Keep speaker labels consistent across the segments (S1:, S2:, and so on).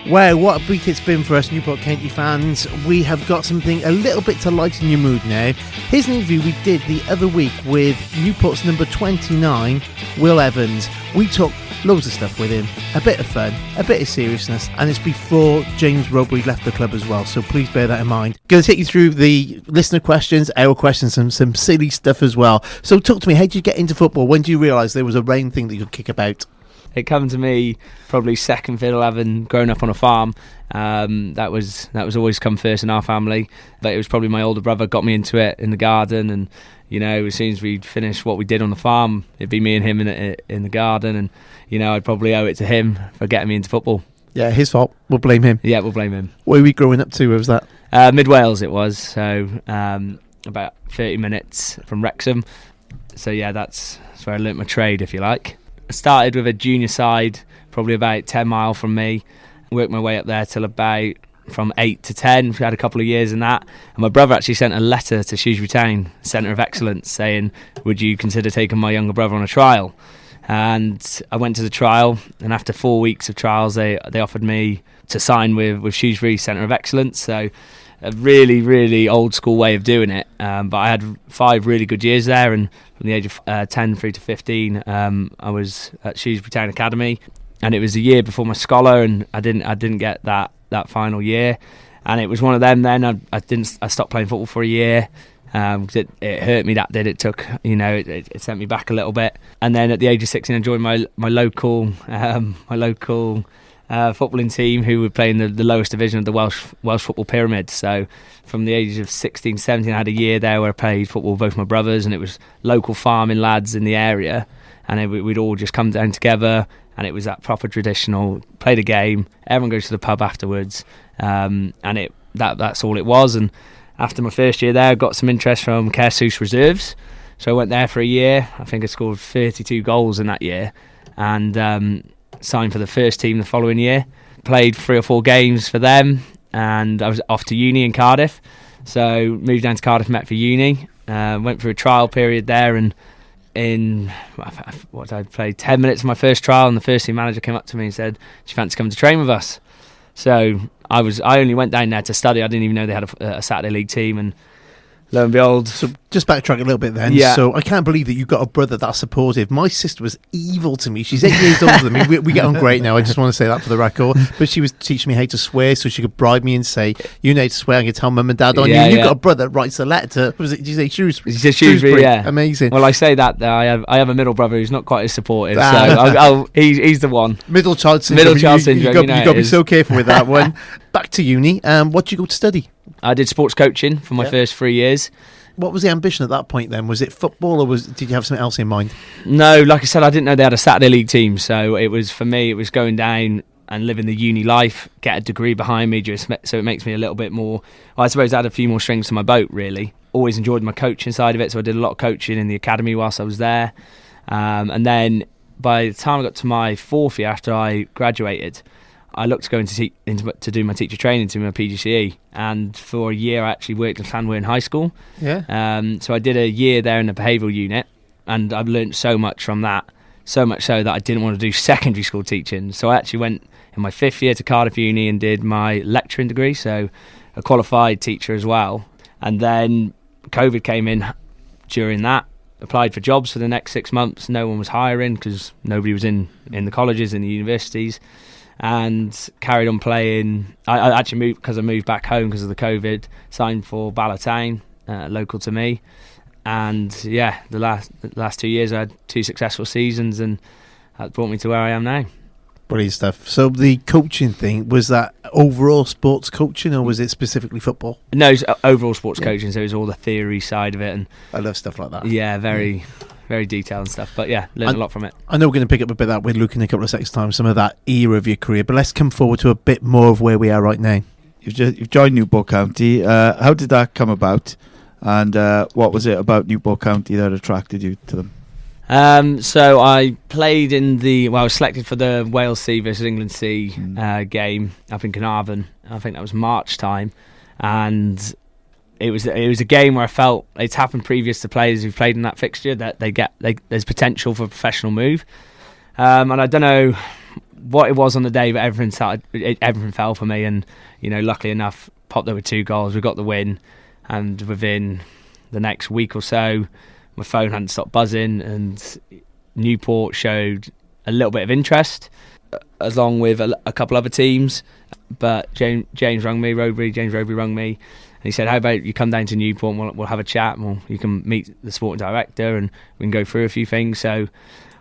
S1: Well, what a week it's been for us Newport County fans. We have got something a little bit to lighten your mood now. Here's an interview we did the other week with Newport's number 29, Will Evans. We talked loads of stuff with him, a bit of fun, a bit of seriousness, and it's before James Robbery left the club as well, so please bear that in mind. Going to take you through the listener questions, our questions, and some silly stuff as well. So talk to me, how did you get into football? When did you realise there was a rain thing that you could kick about?
S2: It come to me probably second fiddle, having grown up on a farm. That was always come first in our family. But it was probably my older brother got me into it in the garden, and as soon as we'd finished what we did on the farm, it'd be me and him in the garden, and I'd probably owe it to him for getting me into football.
S1: Yeah, his fault. We'll blame him.
S2: Yeah, we'll blame him.
S1: Where were we growing up to? Where was that?
S2: Mid Wales it was, so about 30 minutes from Wrexham. So yeah, that's where I learnt my trade, if you like. I started with a junior side, probably about 10 mile from me. Worked my way up there till about from 8 to 10. We had a couple of years in that. And my brother actually sent a letter to Shrewsbury Town Centre of Excellence saying, would you consider taking my younger brother on a trial? And I went to the trial, and after 4 weeks of trials, they offered me to sign with Shrewsbury Centre of Excellence. So a really, really old school way of doing it. But I had 5 really good years there, and from the age of 10 through to 15, I was at Shrewsbury Town Academy, and it was a year before my scholar, and I didn't get that final year, and it was one of them. Then I stopped playing football for a year. It hurt me, that did. It took, it sent me back a little bit, and then at the age of 16, I joined my local footballing team, who were playing the lowest division of the Welsh football pyramid. So from the age of 16, 17, I had a year there where I played football with both my brothers, and it was local farming lads in the area, and we'd all just come down together, and it was that proper traditional, played a game, everyone goes to the pub afterwards, and that's all it was. And after my first year there, I got some interest from Caersus Reserves, so I went there for a year. I think I scored 32 goals in that year, and signed for the first team the following year. Played 3 or 4 games for them, and I was off to uni in Cardiff. So moved down to Cardiff, Met for uni. Went through a trial period there, and I played 10 minutes of my first trial, and the first team manager came up to me and said, "Do you fancy coming to train with us?" So I only went down there to study. I didn't even know they had a Saturday League team, and lo and behold.
S1: So just backtrack a little bit then.
S2: Yeah.
S1: So I can't believe that you've got a brother that's supportive. My sister was evil to me. She's 8 years older than me. We get on great now. I just want to say that for the record. But she was teaching me how to swear, so she could bribe me and say, "You know how to swear. I can tell mum and dad on you." You've got a brother that writes a letter to, did you say Shrewsbury?
S2: Shrewsbury, yeah.
S1: Amazing.
S2: Well, I say that I have a middle brother who's not quite as supportive, so he's the one.
S1: Middle child syndrome. You've got to be so careful with that one. Back to uni. What did you go to study?
S2: I did sports coaching for my first 3 years.
S1: What was the ambition at that point then? Was it football, or did you have something else in mind? No,
S2: like I said, I didn't know they had a Saturday League team, so it was going down and living the uni life, get a degree behind me, so it makes me a little bit more, I suppose, add a few more strings to my boat, really. Always enjoyed my coaching side of it, so I did a lot of coaching in the academy whilst I was there. And then by the time I got to my 4th year after I graduated, I looked to go to do my teacher training, to my PGCE, and for a year I actually worked in Llanwer in high school.
S1: Yeah.
S2: So I did a year there in the behavioural unit, and I've learnt so much from that, so much so that I didn't want to do secondary school teaching. So I actually went in my 5th year to Cardiff Uni and did my lecturing degree, so a qualified teacher as well. And then COVID came in during that. Applied for jobs for the next 6 months. No one was hiring because nobody was in the colleges and the universities. And carried on playing. I actually moved because I moved back home because of the COVID. Signed for Ballatown, local to me, and yeah, the last 2 years I had 2 successful seasons, and that brought me to where I am now.
S1: Brilliant stuff. So the coaching thing, was that overall sports coaching, or was it specifically football?
S2: No, it's overall sports coaching. So it was all the theory side of it, and
S1: I love stuff like that.
S2: Yeah, very detailed and stuff, but yeah, learned a lot from it.
S1: I know we're going to pick up a bit of that with Luke in a couple of seconds' time, some of that era of your career, but let's come forward to a bit more of where we are right now.
S3: You've joined Newport County. How did that come about, and what was it about Newport County that attracted you to them?
S2: So I played I was selected for the Wales C versus England C game up in Carnarvon. I think that was March time, and it was a game where I felt it's happened previous to players who've played in that fixture that there's potential for a professional move, and I don't know what it was on the day, but everything fell for me, and luckily enough, popped there with 2 goals. We got the win, and within the next week or so, my phone hadn't stopped buzzing, and Newport showed a little bit of interest, along with a couple other teams. But James rung me, James Roby rung me, and he said, "How about you come down to Newport and we'll have a chat, and you can meet the sporting director and we can go through a few things." So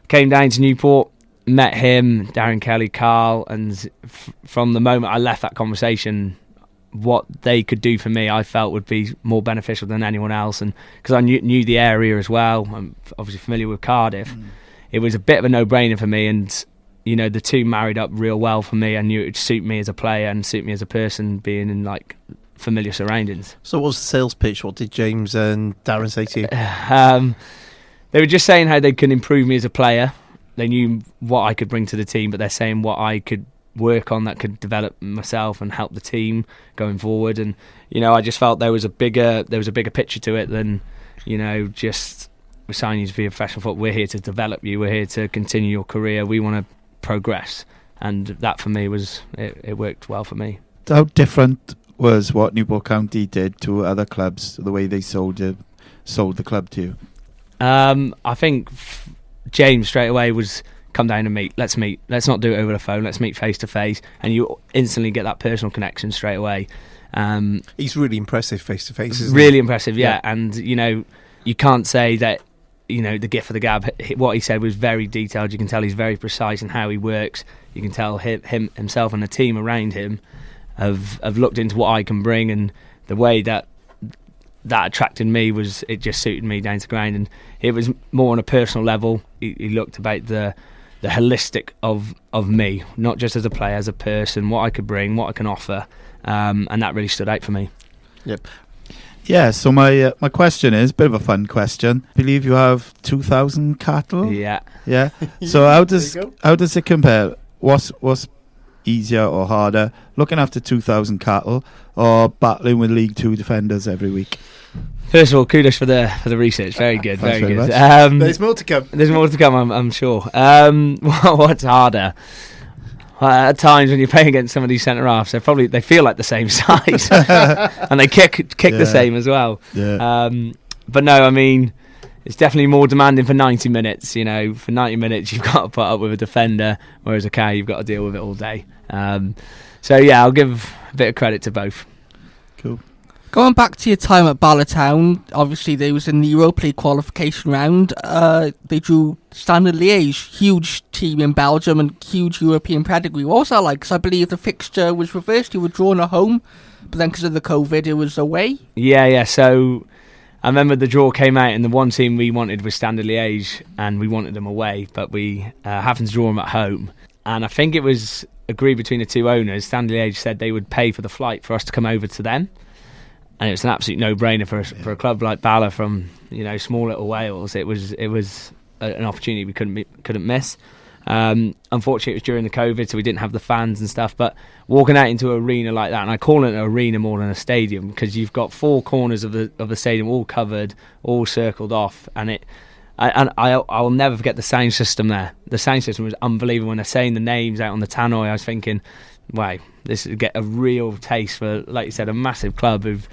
S2: I came down to Newport, met him, Darren Kelly, Carl, and from the moment I left that conversation, what they could do for me, I felt would be more beneficial than anyone else. And because I knew the area as well, I'm obviously familiar with Cardiff, it was a bit of a no-brainer for me. And the two married up real well for me. I knew it would suit me as a player and suit me as a person, being in familiar surroundings.
S1: So what was the sales pitch? What did James and Darren say to you?
S2: They were just saying how they could improve me as a player. They knew what I could bring to the team, but they're saying what I could work on that could develop myself and help the team going forward. And I just felt there was a bigger picture to it than just we're signing you to be a professional footballer. We're here to develop you. We're here to continue your career. We want to progress, and that for me was it worked well for me.
S3: How different was what Newport County did to other clubs, the way they sold the club to you?
S2: I think James straight away was, come down and meet. Let's not do it over the phone. Let's meet face to face, and you instantly get that personal connection straight away.
S1: He's really impressive face to face.
S2: Really impressive, yeah. And you can't say that the gift of the gab. What he said was very detailed. You can tell he's very precise in how he works. You can tell himself and the team around him have looked into what I can bring, and the way that attracted me was it just suited me down to ground. And it was more on a personal level. He looked about the holistic of me, not just as a player, as a person, what I could bring, what I can offer, and that really stood out for me.
S1: Yep.
S3: Yeah, so my question is a bit of a fun question. I believe you have 2,000 cattle.
S2: Yeah.
S3: So how does it compare? What's easier or harder, looking after 2,000 cattle or battling with League 2 defenders every week?
S2: First of all, kudos for the research. Very good, very good.
S1: There's more to come.
S2: There's more to come, I'm sure. What's harder? At times when you're playing against some of these centre halves, they feel like the same size, and they kick the same as well.
S3: Yeah.
S2: But no, I mean, it's definitely more demanding for 90 minutes. For 90 minutes you've got to put up with a defender, whereas a cow you've got to deal with it all day. So yeah, I'll give a bit of credit to both.
S3: Cool.
S4: Going back to your time at Ballertown, obviously they was in the Europa League qualification round. They drew Standard Liège, huge team in Belgium and huge European pedigree. What was that like? Because I believe the fixture was reversed. You were drawn at home, but then because of the COVID, it was away.
S2: Yeah. So I remember the draw came out, and the one team we wanted was Standard Liège, and we wanted them away, but we happened to draw them at home. And I think it was agreed between the two owners. Standard Liège said they would pay for the flight for us to come over to them. And it was an absolute no-brainer for a club like Bala from small little Wales. It was an opportunity we couldn't miss. Unfortunately, it was during the COVID, so we didn't have the fans and stuff. But walking out into an arena like that, and I call it an arena more than a stadium, because you've got 4 corners of the stadium all covered, all circled off, and I'll never forget the sound system there. The sound system was unbelievable. When they're saying the names out on the tannoy, I was thinking, wow, this would get a real taste for, like you said, a massive club who've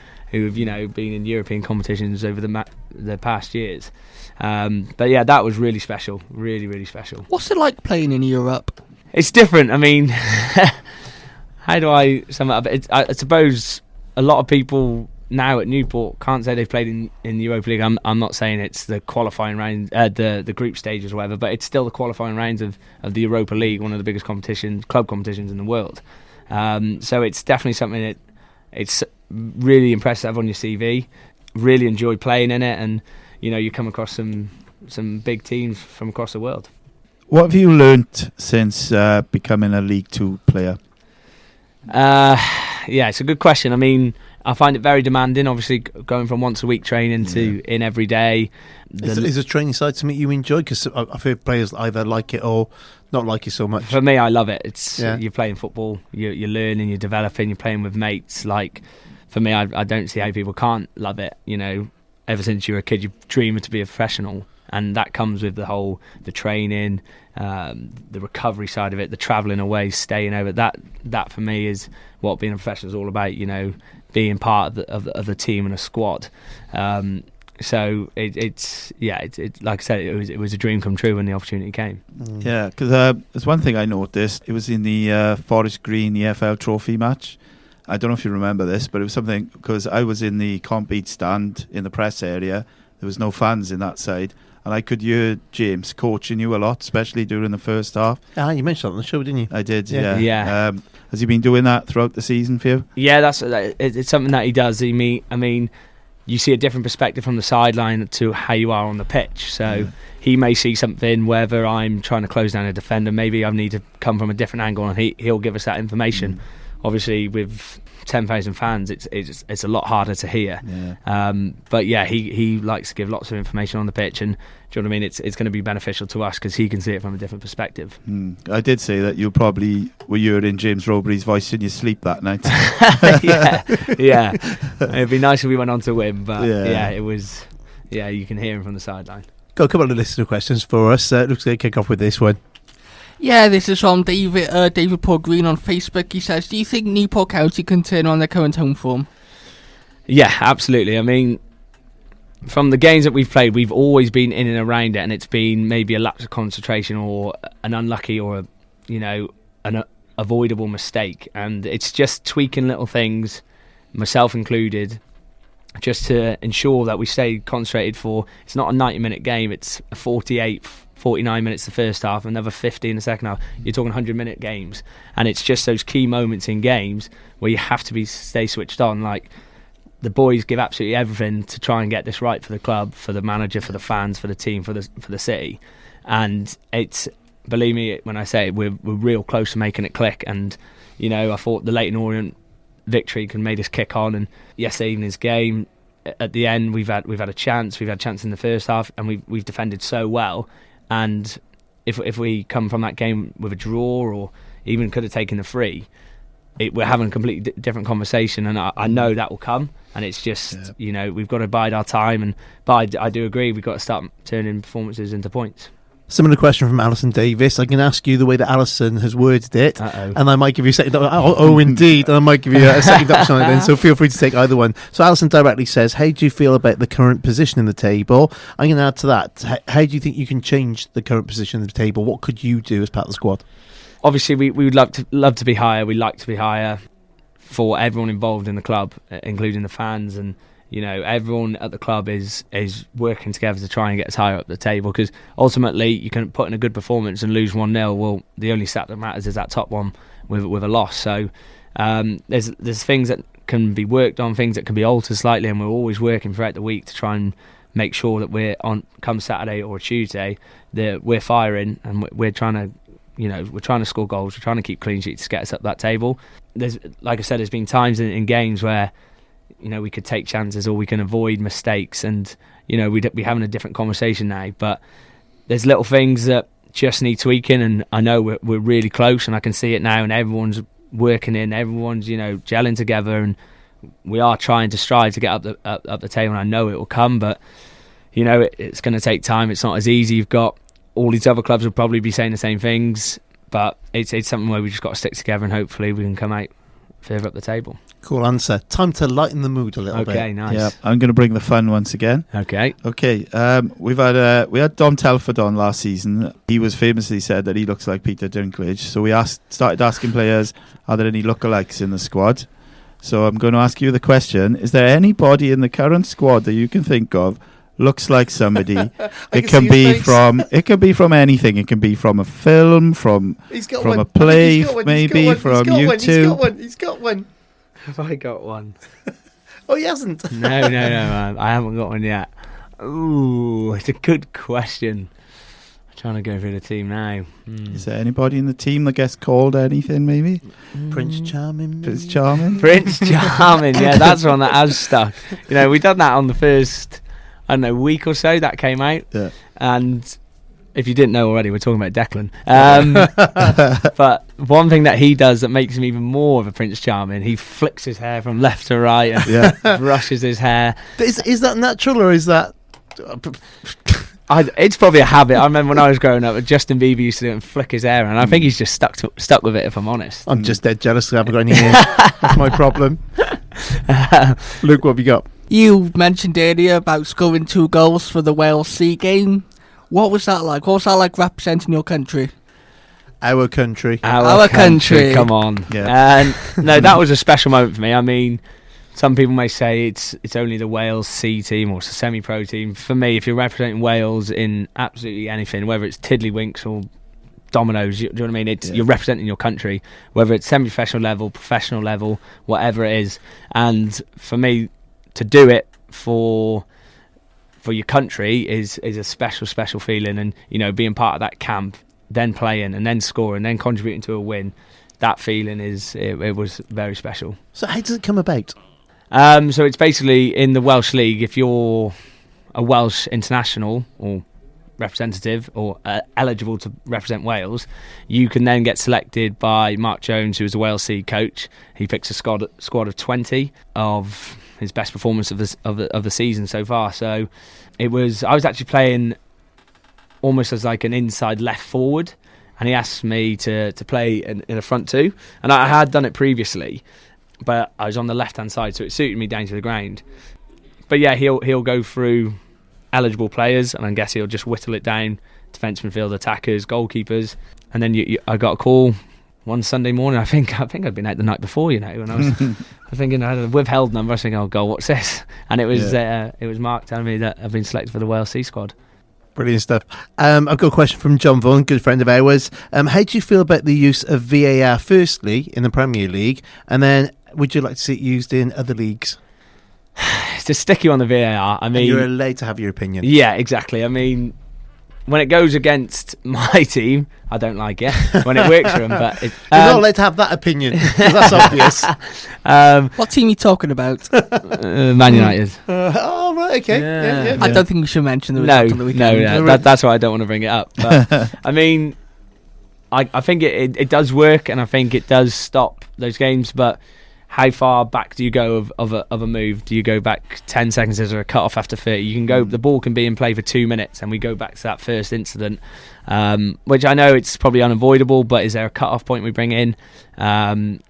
S2: been in European competitions over the past years. But yeah, that was really special, really, really special.
S4: What's it like playing in Europe?
S2: It's different. I mean, how do I sum it up? I suppose a lot of people now at Newport can't say they've played in the Europa League. I'm not saying it's the qualifying round, the group stages or whatever, but it's still the qualifying rounds of the Europa League, one of the biggest club competitions in the world. So it's definitely something that it's really impressive to have on your CV. Really enjoyed playing in it, and you come across some big teams from across the world.
S3: What have you learnt since becoming a League 2 player?
S2: Yeah, it's a good question. I mean, I find it very demanding, obviously, going from once a week training to in every day.
S1: Is the training side something you enjoy? Because I've heard players either like it or not like it so much.
S2: For me, I love it. It's you're playing football, you're learning, you're developing, you're playing with mates. Like, for me, I don't see how people can't love it. Ever since you were a kid, you dream to be a professional. and that comes with the training, the recovery side of it, the travelling away, staying over. That for me is what being a professional is all about. Being part of the team and a squad. So it's like I said, it was a dream come true when the opportunity came.
S3: Yeah, because there's one thing I noticed. It was in the Forest Green EFL Trophy match. I don't know if you remember this, but it was something because I was in the compete stand in the press area. There was no fans in that side, and I could hear James coaching you a lot, especially during the first half.
S1: You mentioned that on the show, didn't you?
S3: I did,
S2: Yeah.
S3: yeah. Has he been doing that throughout the season for you?
S2: Yeah, it's something that he does. I mean, you see a different perspective from the sideline to how you are on the pitch. So he may see something, whether I'm trying to close down a defender, maybe I need to come from a different angle, and he'll give us that information. Obviously, with 10,000 fans, it's a lot harder to hear.
S3: Yeah.
S2: But yeah, he likes to give lots of information on the pitch, and do you know what I mean? It's going to be beneficial to us because he can see it from a different perspective.
S3: I did say that you probably were hearing James Robury's voice in your sleep that night.
S2: yeah. It'd be nice if we went on to win, but
S3: Yeah.
S2: it was. Yeah, you can hear him from the sideline.
S1: Got a couple of listener questions for us. Looks like kick off with this one.
S4: Yeah, this is from David Paul Green on Facebook. He says, do you think Newport County can turn on their current home form?
S2: Yeah, absolutely. I mean, from the games that we've played, we've always been in and around it, and it's been maybe a lapse of concentration or an unlucky or an avoidable mistake, and it's just tweaking little things, myself included, just to ensure that we stay concentrated for. It's not a 90-minute game; it's a 49 minutes the first half, another 50 in the second half. You're talking 100-minute games, and it's just those key moments in games where you have to stay switched on. Like, the boys give absolutely everything to try and get this right for the club, for the manager, for the fans, for the team, for the city, and it's, believe me when I say it, we're real close to making it click. And I thought the Leyton Orient victory can make us kick on, and yesterday evening's game, at the end we've had a chance. We've had a chance in the first half, and we've defended so well. And if we come from that game with a draw, or even could have taken the free, we're having a completely different conversation, and I know that will come. And it's just, we've got to bide our time. But I do agree, we've got to start turning performances into points.
S1: Similar question from Alison Davis. I can ask you the way that Alison has worded it, and I might give you a second. Indeed, and I might give you a second option on it then. So feel free to take either one. So Alison directly says, "How do you feel about the current position in the table?" I'm going to add to that. How do you think you can change the current position of the table? What could you do as part of the squad?
S2: Obviously, we would love to be higher. We like to be higher for everyone involved in the club, including the fans, and everyone at the club is working together to try and get us higher up the table, because ultimately you can put in a good performance and lose 1-0. Well, the only stat that matters is that top one with a loss. So there's things that can be worked on, things that can be altered slightly, and we're always working throughout the week to try and make sure that we're on come Saturday or Tuesday that we're firing, and we're trying to we're trying to score goals, we're trying to keep clean sheets to get us up that table. There's, like I said, there's been times in games where we could take chances or we can avoid mistakes, and we'd be having a different conversation now. But there's little things that just need tweaking, and I know we're really close, and I can see it now, and everyone's working in, everyone's gelling together, and we are trying to strive to get up the table. And I know it will come, but it's going to take time. It's not as easy. You've got all these other clubs will probably be saying the same things, but it's something where we just got to stick together, and hopefully we can come out further up the table.
S1: Cool answer. Time to lighten the mood a little bit.
S2: Okay, nice.
S3: Yeah, I'm going to bring the fun once again.
S2: Okay.
S3: We had Dom Telford on last season. He was famously said that he looks like Peter Dinklage. So we started asking players, are there any lookalikes in the squad? So I'm going to ask you the question: is there anybody in the current squad that you can think of looks like somebody? It can be from anything. It can be from a film, from a play, maybe from YouTube.
S1: He's got one.
S2: Have I got one?
S1: Oh, he hasn't.
S2: No, man. I haven't got one yet. Ooh, it's a good question. I'm trying to go through the team now.
S3: Is there anybody in the team that gets called anything, maybe?
S1: Prince Charming.
S3: Prince Charming?
S2: Prince Charming, yeah, that's one that has stuck. We done that on the first, week or so that came out.
S3: Yeah.
S2: And if you didn't know already, we're talking about Declan. But one thing that he does that makes him even more of a Prince Charming, he flicks his hair from left to right and brushes his hair.
S1: Is that natural, or is that...
S2: It's probably a habit. I remember when I was growing up, Justin Bieber used to do it and flick his hair, and I think he's just stuck with it. If I'm honest,
S1: I'm just dead jealous that I haven't got any hair. That's my problem. Luke, what have you got?
S4: You mentioned earlier about scoring 2 goals for the Wales C game. What was that like? What was that like representing your country?
S1: Our country.
S4: Our country.
S2: Come on.
S3: Yeah.
S2: No, that was a special moment for me. I mean, some people may say it's only the Wales C team or it's a semi-pro team. For me, if you're representing Wales in absolutely anything, whether it's tiddlywinks or dominoes, do you know what I mean? You're representing your country, whether it's semi-professional level, professional level, whatever it is. And for me, to do it for your country is a special feeling. And, you know, being part of that camp, then playing and then scoring, then contributing to a win, that feeling it was very special.
S1: So how does it come about?
S2: So it's basically in the Welsh League, if you're a Welsh international or representative or eligible to represent Wales, you can then get selected by Mark Jones, who is a Wales C coach. He picks a squad of 20 of his best performance of the season so far. So I was actually playing almost as like an inside left forward, and he asked me to play in a front two, and I had done it previously, but I was on the left hand side, so it suited me down to the ground. But yeah, he'll go through eligible players, and I guess he'll just whittle it down: defence, midfield, attackers, goalkeepers. And then I got a call one Sunday morning. I think I'd been out the night before, you know, and I was thinking I had a withheld number. I was thinking, oh God, what's this? And it was Mark telling me that I've been selected for the Wales C squad.
S1: Brilliant stuff. I've got a question from John Vaughan, good friend of ours. How do you feel about the use of VAR, firstly, in the Premier League, and then would you like to see it used in other leagues?
S2: It's a sticky on the VAR. I mean,
S1: and you're allowed to have your opinion.
S2: Yeah, exactly. I mean, when it goes against my team, I don't like it. When it works for them, but
S1: you're not allowed to have that opinion, 'cause that's obvious.
S4: What team are you talking about?
S2: Man United.
S1: Oh, right, okay. Yeah.
S4: I don't think we should mention the result on the weekend.
S2: That's why I don't want to bring it up. But I mean, I think it does work, and I think it does stop those games. But how far back do you go of a move? Do you go back 10 seconds? Is there a cut off after 30? You can go. The ball can be in play for 2 minutes, and we go back to that first incident, which I know it's probably unavoidable. But is there a cut off point we bring in? And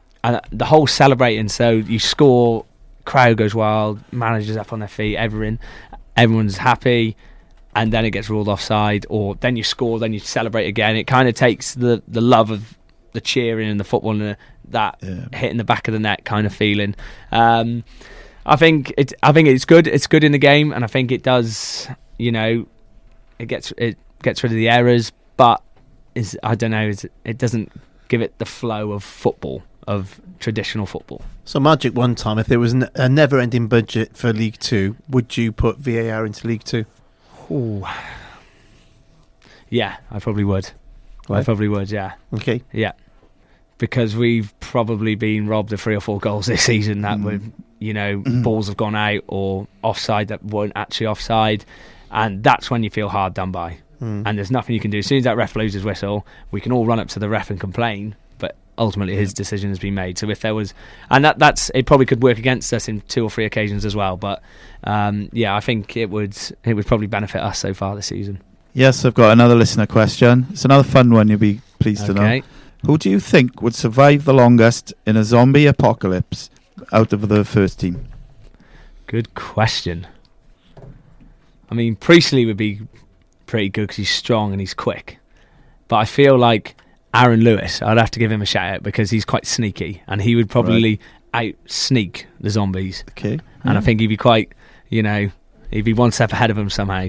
S2: the whole celebrating. So you score, crowd goes wild, managers up on their feet, everyone's happy, and then it gets ruled offside. Or then you score, then you celebrate again. It kind of takes the love of the cheering and the football and that hitting the back of the net kind of feeling. I think it's good. It's good in the game, and I think it does. You know, it gets rid of the errors, but it doesn't give it the flow of football, of traditional football.
S1: So, Magic, one time, if there was a never-ending budget for League 2, would you put VAR into League 2?
S2: Ooh. Yeah, I probably would.
S1: Right.
S2: I probably would, yeah.
S1: Okay.
S2: Yeah. Because we've probably been robbed of 3 or 4 goals this season that were, you know, balls have gone out or offside that weren't actually offside. And that's when you feel hard done by. And there's nothing you can do. As soon as that ref blows his whistle, we can all run up to the ref and complain. But ultimately his decision has been made. So if there was... And that's it probably could work against us in 2 or 3 occasions as well. But, I think it would probably benefit us so far this season.
S3: Yes, I've got another listener question. It's another fun one you'll be pleased to know. Who do you think would survive the longest in a zombie apocalypse out of the first team?
S2: Good question. I mean, Priestley would be pretty good because he's strong and he's quick. But I feel like Aaron Lewis, I'd have to give him a shout out because he's quite sneaky and he would probably out-sneak the zombies.
S3: Okay.
S2: And I think he'd be quite, you know, he'd be one step ahead of them somehow.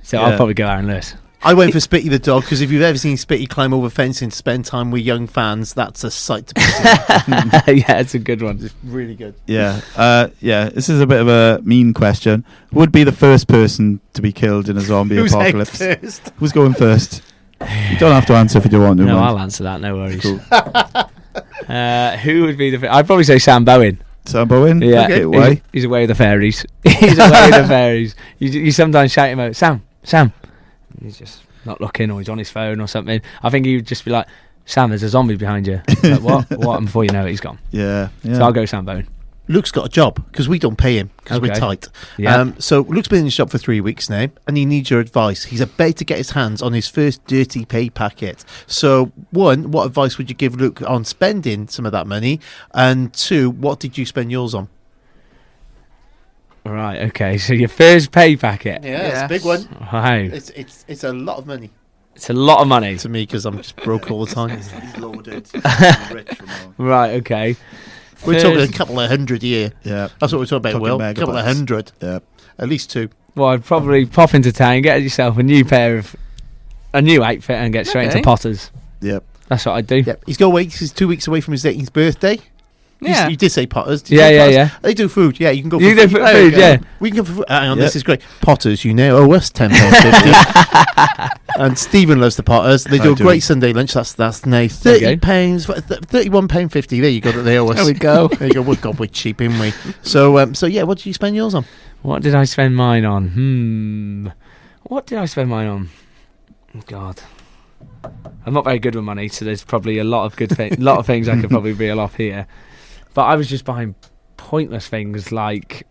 S2: So I'll probably go Aaron Lewis.
S1: I went for Spitty the dog because if you've ever seen Spitty climb over fencing to spend time with young fans, that's a sight to see.
S2: Yeah, it's a good one.
S1: It's really good.
S3: Yeah. This is a bit of a mean question. Who would be the first person to be killed in a zombie apocalypse?
S1: First?
S3: Who's going first? You don't have to answer if you don't want to.
S2: No, I'll answer that. No worries.
S3: Cool.
S2: Who would be the first? I'd probably say Sam Bowen.
S3: Sam Bowen?
S2: Yeah.
S3: Okay, why?
S2: He's away with the fairies. He's away with the fairies. You sometimes shout him out, Sam. He's just not looking, or he's on his phone or something. I think he would just be like, Sam, there's a zombie behind you. Like, what? And before you know it, he's gone.
S3: Yeah.
S2: So I'll go Sam Bowen.
S1: Luke's got a job because we don't pay him because we're
S2: Okay.
S1: tight.
S2: Yeah.
S1: So Luke's been in his job for 3 weeks now, and he needs your advice. He's about to get his hands on his first dirty pay packet. So, one, what advice would you give Luke on spending some of that money? And two, what did you spend yours on?
S2: Right. Okay. So your first pay packet.
S1: Yeah, it's
S4: Yes.
S1: a big one.
S2: Wow.
S1: It's a lot of money
S2: It's a lot of money.
S1: to me because I'm just broke all the time.
S3: He's loaded. He's rich from all.
S2: Right. Okay.
S1: We're talking a
S2: First-
S1: couple of hundred a year.
S3: Yeah.
S1: That's what we're talking about,
S3: Talking
S1: Will. A couple of
S3: megabytes.
S1: hundred.
S3: Yeah.
S1: At least two.
S2: Well, I'd probably pop into town, get yourself a new outfit, and get straight
S4: Okay.
S2: into Potters.
S3: Yep.
S2: That's what I'd do.
S1: Yep. He's got away. He's 2 weeks away from his 18th birthday.
S4: Yeah.
S1: You did say Potters. Did you
S2: Yeah,
S1: say
S2: yeah,
S1: Potters?
S2: yeah.
S1: They do food. Yeah, you can go
S2: You
S1: for
S2: do
S1: food.
S2: food,
S1: There you go.
S2: yeah.
S1: We can go for food. Hang on,
S3: Yep.
S1: this is great. Potters, you now owe us £10.50. And Stephen loves the Potters. They do
S3: I
S1: a
S3: do.
S1: great Sunday lunch. That's now £30, £31.50. There you go. That they owe us.
S4: There we go.
S1: There you go. Well, God, we're cheap, aren't we? So yeah. What did you spend yours on?
S2: What did I spend mine on? What did I spend mine on? Oh, God. I'm not very good with money, so there's probably a lot of lot of things I could probably reel off here. But I was just buying pointless things like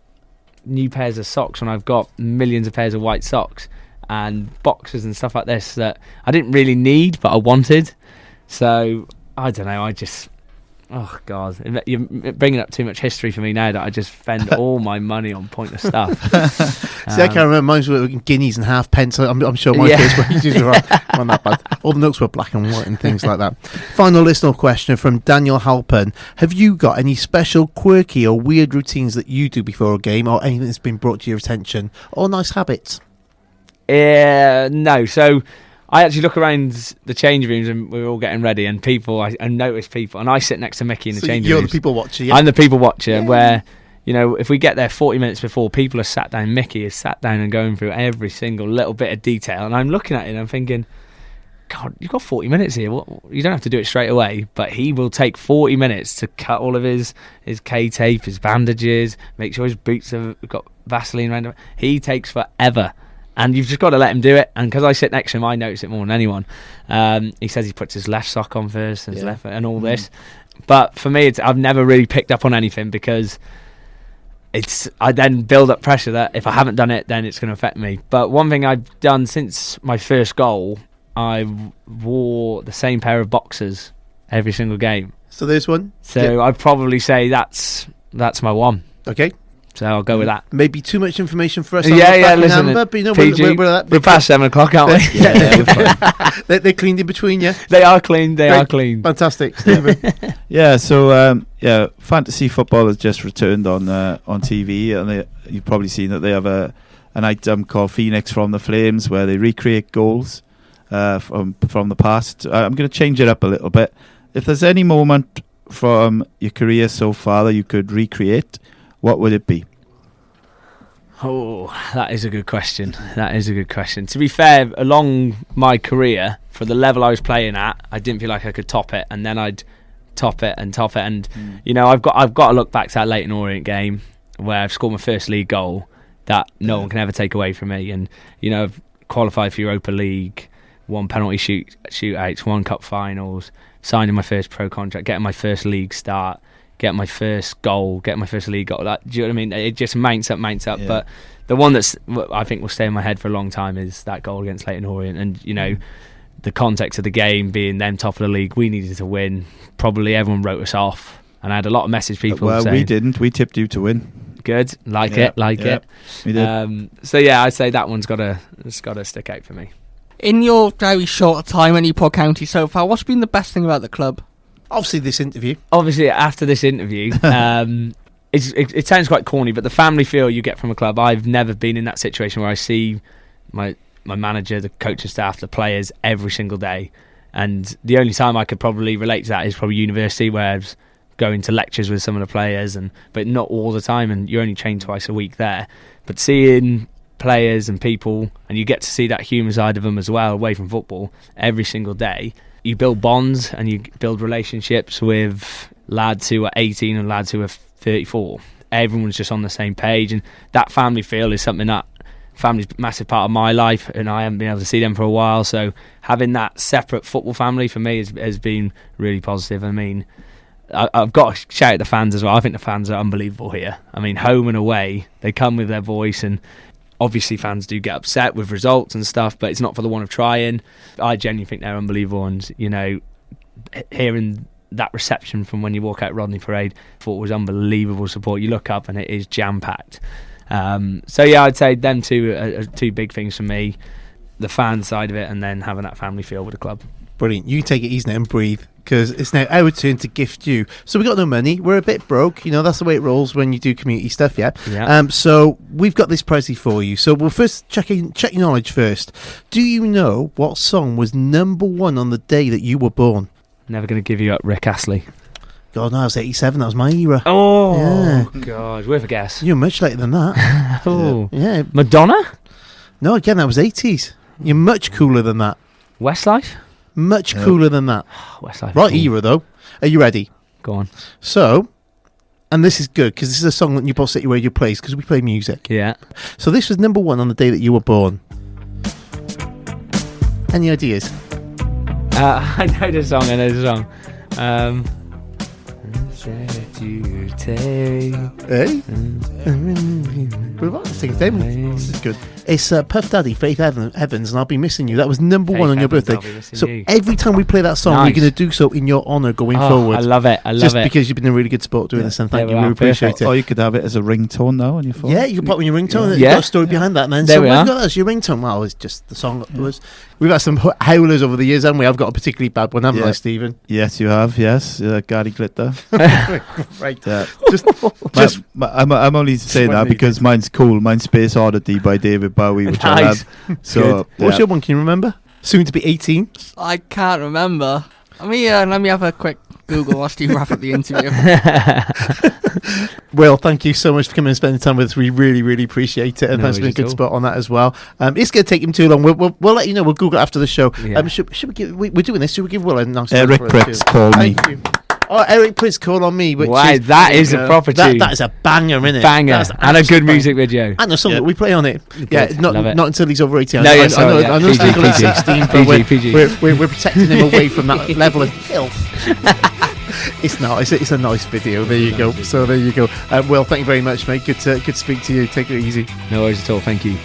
S2: new pairs of socks when I've got millions of pairs of white socks and boxes and stuff like this that I didn't really need but I wanted. So I don't know. Oh God, you're bringing up too much history for me now that I just spend all my money on pointless stuff.
S1: See, I can't remember. Mine were guineas and halfpence. I'm sure my
S2: Yeah.
S1: first wages were on that bad. All the notes were black and white and things like that. Final listener question from Daniel Halpern. Have you got any special quirky or weird routines that you do before a game, or anything that's been brought to your attention, or nice habits?
S2: No, so I actually look around the change rooms and we're all getting ready, and I notice people, and I sit next to Mickey in the
S1: So
S2: change
S1: you're
S2: rooms.
S1: the people watching. Yeah?
S2: I'm the people watcher, where if we get there 40 minutes before, people are sat down. Mickey is sat down and going through every single little bit of detail, and I'm looking at it and I'm thinking, God, you've got 40 minutes here. You don't have to do it straight away, but he will take 40 minutes to cut all of his K-tape, his bandages, make sure his boots have got Vaseline around them. He takes forever. And you've just got to let him do it. And because I sit next to him, I notice it more than anyone. He says he puts his left sock on first and his left, and all this. But for me, I've never really picked up on anything because I then build up pressure that if I haven't done it, then it's going to affect me. But one thing I've done since my first goal, I wore the same pair of boxers every single game.
S1: So there's one.
S2: So I'd probably say that's my one.
S1: Okay.
S2: So I'll go with that.
S1: Maybe too much information for us.
S2: Listen,
S1: Amber, but
S2: PG, we're past 7 o'clock, aren't we?
S1: Yeah, we're fine. They're cleaned in between, yeah.
S2: They are clean. They
S1: Great.
S2: are clean.
S1: Fantastic, Stephen.
S3: Yeah, so fantasy football has just returned on TV, and you've probably seen that they have an item called Phoenix from the Flames, where they recreate goals from the past. I'm going to change it up a little bit. If there's any moment from your career so far that you could recreate, what would it be?
S2: Oh, that is a good question. To be fair, along my career, for the level I was playing at, I didn't feel like I could top it, and then I'd top it. And I've got to look back to that Leyton Orient game where I've scored my first league goal that no one can ever take away from me, and I've qualified for Europa League, won penalty shootouts, won cup finals, signing my first pro contract, getting my first league start, getting my first goal, getting my first league goal. Do you know what I mean? It just mounts up.
S3: Yeah.
S2: But the one that's I think will stay in my head for a long time is that goal against Leyton Orient. And the context of the game being them top of the league, we needed to win. Probably everyone wrote us off, and I had a lot of message people saying,
S3: we didn't. We tipped you to win.
S2: Good, it.
S3: We did.
S2: So yeah, I'd say that one's got to stick out for me.
S4: In your very short time at Newport County so far, what's been the best thing about the club?
S1: Obviously, this interview.
S2: Obviously, after this interview, it sounds quite corny, but the family feel you get from a club. I've never been in that situation where I see my manager, the coaching staff, the players every single day. And the only time I could probably relate to that is probably university, where I was going to lectures with some of the players, but not all the time, and you're only trained twice a week there. But seeing players and people, and you get to see that human side of them as well, away from football, every single day. You build bonds and you build relationships with lads who are 18 and lads who are 34. Everyone's just on the same page, and that family feel is something that family's a massive part of my life, and I haven't been able to see them for a while. So having that separate football family for me has been really positive. I mean, I've got to shout at the fans as well. I think the fans are unbelievable here. I mean, home and away, they come with their voice, and obviously fans do get upset with results and stuff, but it's not for the want of trying. I genuinely think they're unbelievable, and hearing that reception from when you walk out Rodney Parade, I thought it was unbelievable support. You look up and it is jam-packed. So yeah, I'd say them two are two big things for me, the fan side of it, and then having that family feel with the club.
S1: Brilliant. You take it easy now and breathe, because it's now our turn to gift you. So we got no money. We're a bit broke. That's the way it rolls when you do community stuff, yeah? So we've got this pricey for you. So we'll first check your knowledge first. Do you know what song was number 1 on the day that you were born?
S2: Never going to give you up, Rick Astley.
S1: God, no, I was 87. That was my era.
S2: Oh,
S1: yeah.
S2: God. Worth a guess.
S1: You're much later than that.
S2: Oh.
S1: Yeah.
S2: Madonna?
S1: No, again, that was 80s. You're much cooler than that.
S2: Westlife?
S1: Much cooler than that.
S2: Westlife.
S1: Right era, though. Are you ready?
S2: Go on.
S1: So, and this is good, because this is a song that Newport City Radio plays, because we play music.
S2: Yeah.
S1: So this was number 1 on the day that you were born. Any ideas?
S2: I know the song.
S1: Hey? This is good. It's Puff Daddy, Faith Evans, and I'll Be Missing You. That was number 1 on your birthday. So every time we play that song, we're going to do so in your honour going forward.
S2: I love it.
S1: Just because you've been a really good sport doing this, and thank you. We appreciate it.
S3: Or you could have it as a ringtone now on your phone.
S1: Yeah, you can pop in your ringtone.
S2: Yeah.
S1: You've got a story behind that, man.
S2: There
S1: So
S2: we
S1: we've
S2: are.
S1: got that as your ringtone. Well, it's just the song. We've had some howlers over the years, haven't we? I've got a particularly bad one, haven't I, Stephen?
S3: Yes, you have. Yes, Gary Glitter.
S1: Right.
S3: Yeah.
S1: Just
S3: I'm only saying that because mine's cool. Mine's Space Oddity by David Bowie, which I
S2: Nice.
S3: love. So,
S1: what's your one? Can you remember? Soon to be 18.
S4: I can't remember. Let me have a quick Google whilst you wrap up the interview.
S1: Well, thank you so much for coming and spending time with us. We really, really appreciate it, and thanks for being a good spot on that as well. It's going to take him too long. We'll let you know. We'll Google it after the show.
S2: Yeah.
S1: Should we give? We're doing this. Should we give Will a nice?
S3: Eric Pritz called me.
S1: Thank you. Oh, Eric Pritz called on me. Which
S2: Wow, that is a proper tune.
S1: That is a banger, isn't it?
S2: Banger. And a good music video.
S1: And a song that we play on it.
S2: Good.
S1: Yeah,
S2: Love it.
S1: not until he's over 18.
S2: No,
S1: I know
S2: PG,
S1: he's only
S2: PG.
S1: 16, but
S2: PG.
S1: we're protecting him away from that level of filth. It's not. It's a nice video. There you go. So there you go. Will, thank you very much, mate. Good to speak to you. Take it easy.
S2: No worries at all. Thank you.